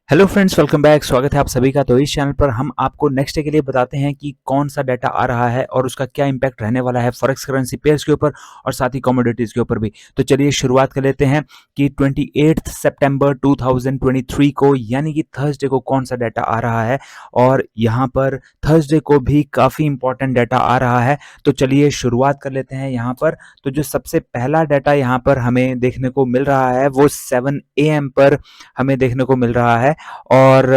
Hello friends, welcome back. स्वागत है आप सभी का। तो इस चैनल पर हम आपको नेक्स्ट डे के लिए बताते हैं कि कौन सा डाटा आ रहा है और उसका क्या इंपैक्ट रहने वाला है फॉरेक्स करेंसी पेयर्स के ऊपर और साथ ही कमोडिटीज के ऊपर भी। तो चलिए शुरुआत कर लेते हैं कि 28 सितंबर 2023 को यानी कि थर्सडे को कौन सा डाटा आ रहा है। और यहाँ पर थर्सडे को भी काफ़ी इंपॉर्टेंट डाटा आ रहा है। तो चलिए शुरुआत कर लेते हैं यहाँ पर। तो जो सबसे पहला डाटा यहाँ पर हमें देखने को मिल रहा है वो 7 AM पर हमें देखने को मिल रहा है। और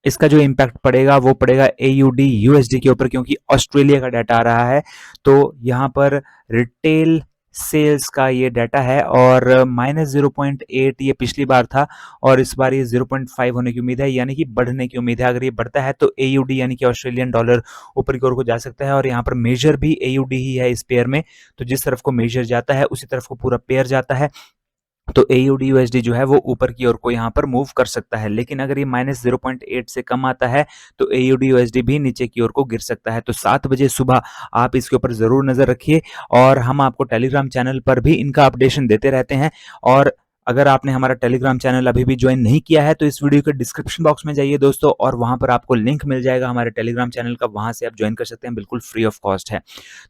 इसका जो इम्पैक्ट पड़ेगा वो पड़ेगा AUD USD के ऊपर, क्योंकि ऑस्ट्रेलिया का डाटा आ रहा है। तो यहाँ पर रिटेल सेल्स का ये डाटा है और -0.8 ये पिछली बार था और इस बार ये 0.5 होने की उम्मीद है, यानी कि बढ़ने की उम्मीद है। अगर ये बढ़ता है तो AUD यानी कि ऑस्ट्रेलियन डॉलर ऊपर की ओर को जा सकता है। और यहाँ पर मेजर भी AUD ही है इस पेयर में। तो जिस तरफ को मेजर जाता है उसी तरफ को पूरा पेयर जाता है। तो AUD USD जो है वो ऊपर की ओर को यहाँ पर मूव कर सकता है। लेकिन अगर ये -0.8 से कम आता है तो AUD USD भी नीचे की ओर को गिर सकता है। तो 7 बजे सुबह आप इसके ऊपर ज़रूर नज़र रखिए और हम आपको टेलीग्राम चैनल पर भी इनका अपडेशन देते रहते हैं। और अगर आपने हमारा टेलीग्राम चैनल अभी भी ज्वाइन नहीं किया है तो इस वीडियो के डिस्क्रिप्शन बॉक्स में जाइए दोस्तों, और वहां पर आपको लिंक मिल जाएगा हमारे टेलीग्राम चैनल का। वहां से आप ज्वाइन कर सकते हैं, बिल्कुल फ्री ऑफ कॉस्ट है।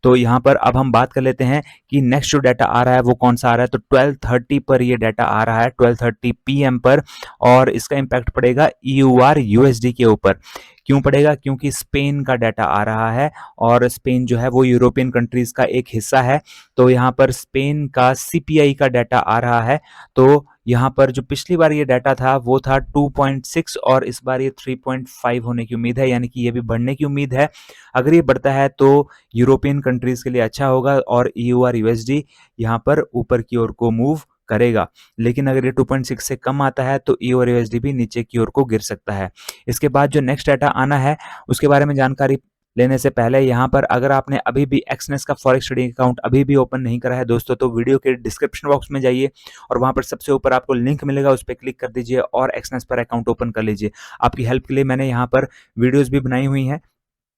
तो यहाँ पर अब हम बात कर लेते हैं कि नेक्स्ट जो डाटा आ रहा है वो कौन सा आ रहा है। तो 12:30 पर ये डाटा आ रहा है, 12:30 PM पर। और इसका इम्पैक्ट पड़ेगा EUR USD के ऊपर। क्यों पड़ेगा? क्योंकि स्पेन का डाटा आ रहा है और स्पेन जो है वो यूरोपियन कंट्रीज का एक हिस्सा है। तो यहाँ पर स्पेन का CPI का डाटा आ रहा है। तो यहाँ पर जो पिछली बार ये डाटा था वो था 2.6 और इस बार ये 3.5 होने की उम्मीद है, यानी कि ये भी बढ़ने की उम्मीद है। अगर ये बढ़ता है तो यूरोपियन कंट्रीज के लिए अच्छा होगा और EUR USD यहाँ पर ऊपर की ओर को मूव करेगा। लेकिन अगर ये 2.6 से कम आता है तो EUR USD भी नीचे की ओर को गिर सकता है। इसके बाद जो नेक्स्ट डाटा आना है उसके बारे में जानकारी लेने से पहले यहाँ पर अगर आपने अभी भी एक्सनेस का फॉरेक्स ट्रेडिंग अकाउंट अभी भी ओपन नहीं करा है दोस्तों, तो वीडियो के डिस्क्रिप्शन बॉक्स में जाइए और वहां पर सबसे ऊपर आपको लिंक मिलेगा, उस पर क्लिक कर दीजिए और एक्सनेस पर अकाउंट ओपन कर लीजिए। आपकी हेल्प के लिए मैंने यहाँ पर वीडियोस भी बनाई हुई हैं,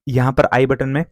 यहाँ पर आई बटन में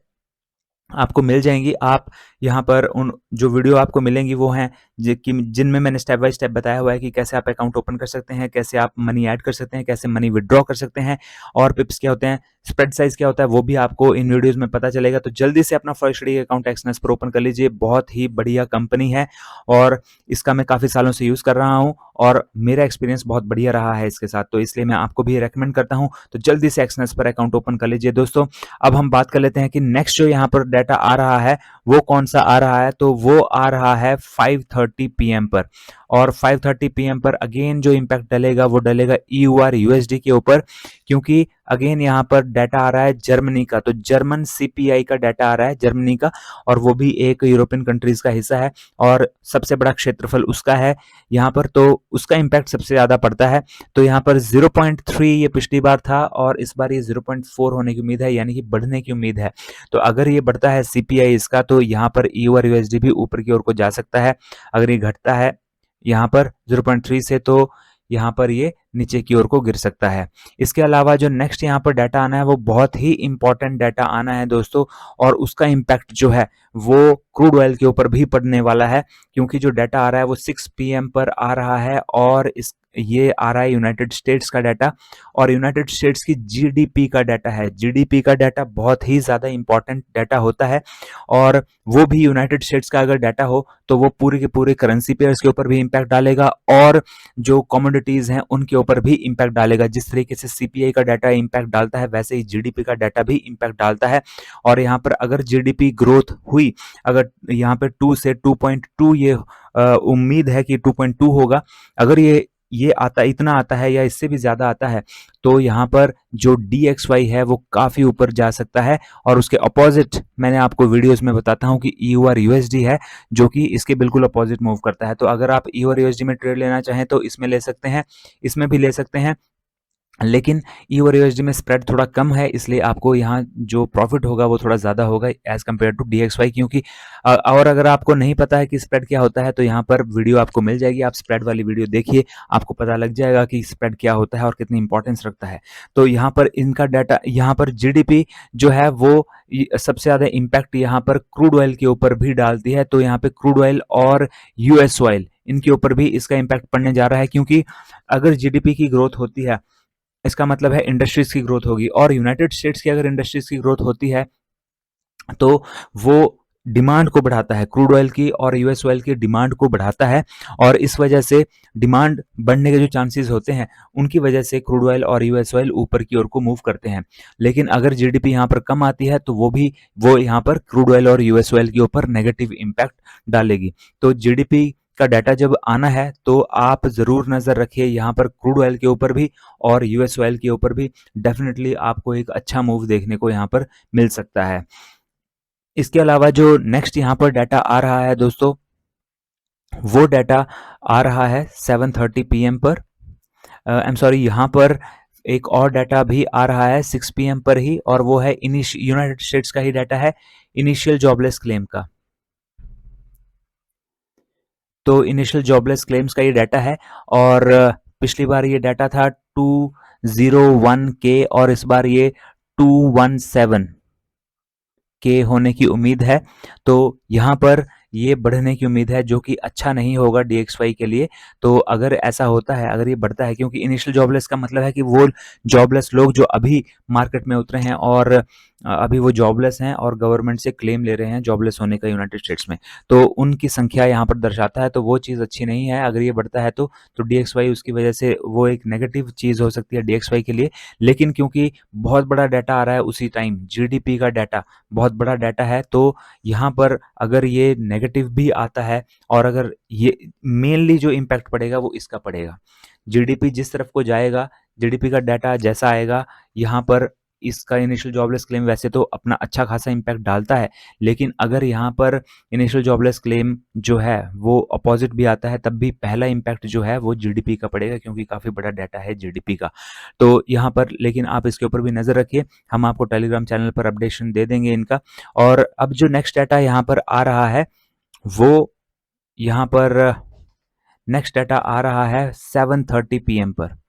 आपको मिल जाएंगी। आप यहाँ पर उन जो वीडियो आपको मिलेंगी वो हैं जिनमें मैंने स्टेप बाय स्टेप बताया हुआ है कि कैसे आप अकाउंट ओपन कर सकते हैं, कैसे आप मनी ऐड कर सकते हैं, कैसे मनी विड्रॉ कर सकते हैं, और पिप्स क्या होते हैं, स्प्रेड साइज क्या होता है, वो भी आपको इन वीडियोस में पता चलेगा। तो जल्दी से अपना फॉरेक्स ट्रेडिंग अकाउंट एक्सनेस पर ओपन कर लीजिए। बहुत ही बढ़िया कंपनी है और इसका मैं काफ़ी सालों से यूज़ कर रहा हूँ और मेरा एक्सपीरियंस बहुत बढ़िया रहा है इसके साथ। तो इसलिए मैं आपको भी रेकमेंड करता हूँ। तो जल्दी से एक्सनेस पर अकाउंट ओपन कर लीजिए दोस्तों। अब हम बात कर लेते हैं कि नेक्स्ट जो यहाँ पर डाटा आ रहा है वो कौन सा आ रहा है। तो वो आ रहा है 5:30 PM पर। और 5:30 PM पर अगेन जो इम्पैक्ट डलेगा वो डलेगा EUR USD के ऊपर, क्योंकि अगेन यहाँ पर डाटा आ रहा है जर्मनी का। तो जर्मन CPI का डाटा आ रहा है जर्मनी का, और वो भी एक यूरोपियन कंट्रीज का हिस्सा है और सबसे बड़ा क्षेत्रफल उसका है यहाँ पर। तो उसका इम्पैक्ट सबसे ज़्यादा पड़ता है। तो यहाँ पर 0.3 ये पिछली बार था और इस बार ये 0.4 होने की उम्मीद है, यानी कि बढ़ने की उम्मीद है। तो अगर ये बढ़ता है CPI इसका तो यहाँ पर EUR USD भी ऊपर की ओर को जा सकता है। अगर ये घटता है यहाँ पर 0.3 से तो यहाँ पर ये नीचे की ओर को गिर सकता है। इसके अलावा जो नेक्स्ट यहाँ पर डाटा आना है वो बहुत ही इंपॉर्टेंट डाटा आना है दोस्तों, और उसका इम्पैक्ट जो है वो क्रूड ऑयल के ऊपर भी पड़ने वाला है, क्योंकि जो डाटा आ रहा है वो 6 PM पर आ रहा है और ये आ रहा है यूनाइटेड स्टेट्स का डाटा, और यूनाइटेड स्टेट्स की GDP का डाटा है। GDP का डाटा बहुत ही ज़्यादा इंपॉर्टेंट डाटा होता है, और वो भी यूनाइटेड स्टेट्स का अगर डाटा हो तो वो पूरे के पूरे करेंसी पेयर्स के ऊपर भी इम्पैक्ट डालेगा और जो कमोडिटीज़ हैं उनके ऊपर भी इम्पैक्ट डालेगा। जिस तरीके से CPI का डाटा इम्पैक्ट डालता है वैसे ही GDP का डाटा भी इम्पैक्ट डालता है। और यहाँ पर अगर GDP ग्रोथ हुई, अगर यहाँ पे 2 से 2.2 ये उम्मीद है कि 2.2 होगा, अगर ये आता इतना आता है या इससे भी ज़्यादा आता है तो यहाँ पर जो DXY है वो काफ़ी ऊपर जा सकता है। और उसके अपोजिट मैंने आपको वीडियोस में बताता हूँ कि EUR USD है जो कि इसके बिल्कुल अपोजिट मूव करता है। तो अगर आप EUR USD में ट्रेड लेना चाहें तो इसमें ले सकते हैं, इसमें भी ले सकते हैं, लेकिन EUR USD में स्प्रेड थोड़ा कम है, इसलिए आपको यहाँ जो प्रॉफिट होगा वो थोड़ा ज़्यादा होगा एज़ कम्पेयर टू DXY। क्योंकि और अगर आपको नहीं पता है कि स्प्रेड क्या होता है तो यहाँ पर वीडियो आपको मिल जाएगी, आप स्प्रेड वाली वीडियो देखिए, आपको पता लग जाएगा कि स्प्रेड क्या होता है और कितनी इंपॉर्टेंस रखता है। तो यहाँ पर इनका डाटा, यहाँ पर GDP जो है वो सबसे ज़्यादा इम्पैक्ट यहाँ पर क्रूड ऑयल के ऊपर भी डालती है। तो यहाँ पे क्रूड ऑयल और US ऑयल इनके ऊपर भी इसका इम्पैक्ट पड़ने जा रहा है, क्योंकि अगर जीडीपी की ग्रोथ होती है इसका मतलब है इंडस्ट्रीज की ग्रोथ होगी, और यूनाइटेड स्टेट्स की अगर इंडस्ट्रीज की ग्रोथ होती है तो वो डिमांड को बढ़ाता है, क्रूड ऑयल की और यूएस ऑयल की डिमांड को बढ़ाता है, और इस वजह से डिमांड बढ़ने के जो चांसेस होते हैं उनकी वजह से क्रूड ऑयल और यूएस ऑयल ऊपर की ओर को मूव करते हैं। लेकिन अगर जीडीपी यहाँ पर कम आती है तो वो यहाँ पर क्रूड ऑयल और यूएस ऑयल के ऊपर नेगेटिव इम्पैक्ट डालेगी। तो जीडीपी का डाटा जब आना है तो आप ज़रूर नज़र रखिए यहाँ पर क्रूड ऑयल के ऊपर भी और यूएस ऑयल के ऊपर भी। डेफिनेटली आपको एक अच्छा मूव देखने को यहाँ पर मिल सकता है। इसके अलावा जो नेक्स्ट यहाँ पर डाटा आ रहा है दोस्तों, वो डाटा आ रहा है 7:30 पीएम पर। आई एम सॉरी, यहाँ पर एक और डाटा भी आ रहा है 6 पीएम पर ही, और वो है यूनाइटेड स्टेट्स का ही डाटा है, इनिशियल जॉबलेस क्लेम का। तो इनिशियल जॉबलेस क्लेम्स का ये डाटा है, और पिछली बार ये डाटा था 201 के, और इस बार ये 217 के होने की उम्मीद है। तो यहाँ पर ये बढ़ने की उम्मीद है, जो कि अच्छा नहीं होगा डीएक्सवाई के लिए। तो अगर ऐसा होता है, अगर ये बढ़ता है, क्योंकि इनिशियल जॉबलेस का मतलब है कि वो जॉबलेस लोग जो अभी मार्केट में उतरे हैं और अभी वो जॉबलेस हैं और गवर्नमेंट से क्लेम ले रहे हैं जॉबलेस होने का यूनाइटेड स्टेट्स में, तो उनकी संख्या यहाँ पर दर्शाता है। तो वो चीज़ अच्छी नहीं है। अगर ये बढ़ता है तो डीएक्सवाई उसकी वजह से वो एक नेगेटिव चीज़ हो सकती है डीएक्सवाई के लिए। लेकिन क्योंकि बहुत बड़ा डाटा आ रहा है उसी टाइम, जीडीपी का डाटा बहुत बड़ा डाटा है, तो यहाँ पर अगर ये नेगेटिव भी आता है, और अगर ये मेनली जो इम्पैक्ट पड़ेगा वो इसका पड़ेगा, जीडीपी जिस तरफ को जाएगा, जीडीपी का डाटा जैसा आएगा, यहाँ पर इसका इनिशियल जॉबलेस क्लेम वैसे तो अपना अच्छा खासा इम्पैक्ट डालता है, लेकिन अगर यहाँ पर इनिशियल जॉबलेस क्लेम जो है वो अपोजिट भी आता है, तब भी पहला इम्पैक्ट जो है वो जीडीपी का पड़ेगा, क्योंकि काफ़ी बड़ा डाटा है जीडीपी का। तो यहाँ पर लेकिन आप इसके ऊपर भी नज़र रखिए, हम आपको टेलीग्राम चैनल पर अपडेशन दे देंगे इनका। और अब जो नेक्स्ट डाटा यहाँ पर आ रहा है, वो यहाँ पर नेक्स्ट डाटा आ रहा है 7:30 पीएम पर।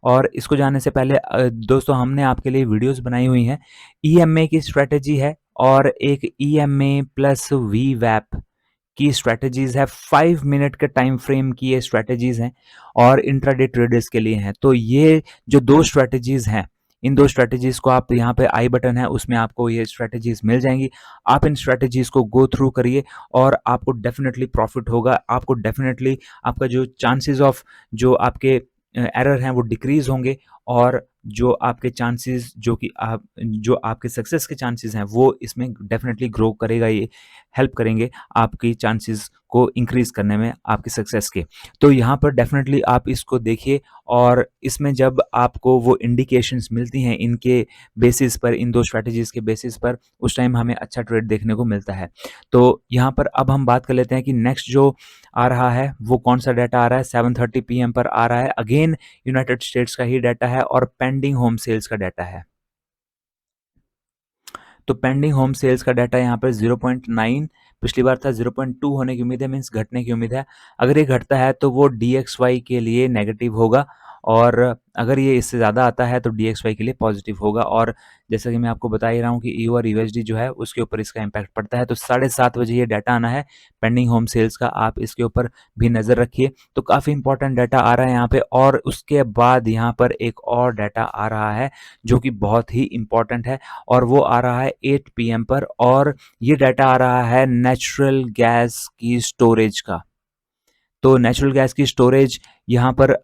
और इसको जानने से पहले दोस्तों, हमने आपके लिए वीडियोस बनाई हुई हैं। ईएमए की स्ट्रेटजी है, और एक ईएमए प्लस वी वैप की स्ट्रेटजीज है। 5 मिनट के टाइम फ्रेम की ये स्ट्रेटजीज हैं, और इंट्राडे ट्रेडर्स के लिए हैं। तो ये जो दो स्ट्रेटजीज हैं, इन दो स्ट्रेटजीज को आप यहाँ पे आई बटन है उसमें आपको ये स्ट्रेटजीज मिल जाएंगी। आप इन स्ट्रेटजीज को गो थ्रू करिए, और आपको डेफिनेटली प्रॉफिट होगा। आपको डेफिनेटली आपका जो चांसेस ऑफ जो आपके एरर हैं वो डिक्रीज होंगे, और जो आपके चांसेस जो आपके सक्सेस के चांसेस हैं वो इसमें डेफिनेटली ग्रो करेगा। ये हेल्प करेंगे आपकी चांसेस को इंक्रीज करने में, आपकी सक्सेस के। तो यहाँ पर डेफिनेटली आप इसको देखिए, और इसमें जब आपको वो इंडिकेशंस मिलती हैं इनके बेसिस पर, इन दो स्ट्रैटेजीज के बेसिस पर, उस टाइम हमें अच्छा ट्रेड देखने को मिलता है। तो यहाँ पर अब हम बात कर लेते हैं कि नेक्स्ट जो आ रहा है वो कौन सा डाटा आ रहा है। 7:30 पीएम पर आ रहा है, अगेन यूनाइटेड स्टेट्स का ही डाटा है, और पेंडिंग होम सेल्स का डाटा है। तो पेंडिंग होम सेल्स का डाटा यहाँ पर 0.9, पिछली बार था 0.2 होने की उम्मीद है, मीन्स घटने की उम्मीद है। अगर ये घटता है तो वो डीएक्सवाई के लिए नेगेटिव होगा, और अगर ये इससे ज़्यादा आता है तो डीएक्सवाई के लिए पॉजिटिव होगा। और जैसा कि मैं आपको बता ही रहा हूँ कि ईयू और यूएसडी जो है उसके ऊपर इसका इम्पैक्ट पड़ता है। तो 7:30 बजे ये डाटा आना है पेंडिंग होम सेल्स का, आप इसके ऊपर भी नज़र रखिए। तो काफ़ी इंपॉर्टेंट डाटा आ रहा है यहाँ पे। और उसके बाद यहाँ पर एक और डाटा आ रहा है जो कि बहुत ही इंपॉर्टेंट है, और वो आ रहा है 8 पीएम पर, और ये डाटा आ रहा है नेचुरल गैस की स्टोरेज का। तो नेचुरल गैस की स्टोरेज यहाँ पर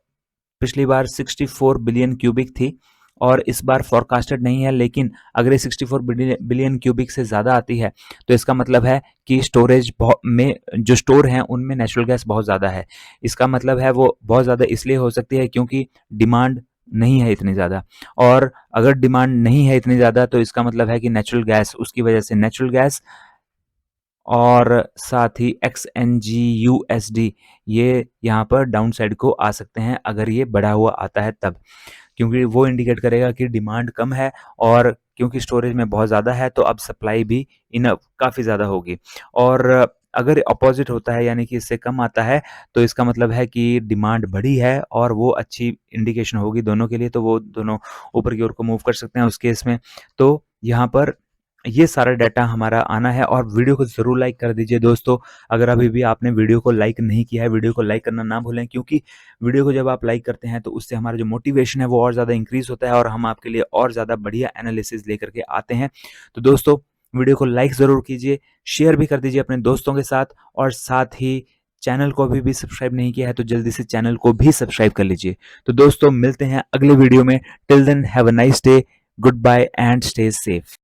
पिछली बार 64 बिलियन क्यूबिक थी, और इस बार फोरकास्टेड नहीं है। लेकिन अगर ये 64 बिलियन क्यूबिक से ज़्यादा आती है तो इसका मतलब है कि स्टोरेज में जो स्टोर हैं उनमें नेचुरल गैस बहुत ज़्यादा है। इसका मतलब है वो बहुत ज़्यादा इसलिए हो सकती है क्योंकि डिमांड नहीं है इतनी ज़्यादा, और अगर डिमांड नहीं है इतनी ज़्यादा तो इसका मतलब है कि नेचुरल गैस, उसकी वजह से नेचुरल गैस और साथ ही XNGUSD ये यहाँ पर डाउन साइड को आ सकते हैं अगर ये बढ़ा हुआ आता है तब, क्योंकि वो इंडिकेट करेगा कि डिमांड कम है, और क्योंकि स्टोरेज में बहुत ज़्यादा है तो अब सप्लाई भी इनफ काफ़ी ज़्यादा होगी। और अगर अपोजिट होता है यानी कि इससे कम आता है तो इसका मतलब है कि डिमांड बढ़ी है, और वो अच्छी इंडिकेशन होगी दोनों के लिए। तो वो दोनों ऊपर की ओर को मूव कर सकते हैं उस केस में। तो यहाँ पर ये सारा डाटा हमारा आना है। और वीडियो को ज़रूर लाइक कर दीजिए दोस्तों। अगर अभी भी आपने वीडियो को लाइक नहीं किया है, वीडियो को लाइक करना ना भूलें, क्योंकि वीडियो को जब आप लाइक करते हैं तो उससे हमारा जो मोटिवेशन है वो और ज़्यादा इंक्रीज़ होता है और हम आपके लिए और ज़्यादा बढ़िया एनालिसिस लेकर के आते हैं। तो दोस्तों, वीडियो को लाइक ज़रूर कीजिए, शेयर भी कर दीजिए अपने दोस्तों के साथ, और साथ ही चैनल को अभी भी सब्सक्राइब नहीं किया है तो जल्दी से चैनल को भी सब्सक्राइब कर लीजिए। तो दोस्तों, मिलते हैं अगले वीडियो में। Till then, have a nice day, good bye and stay safe.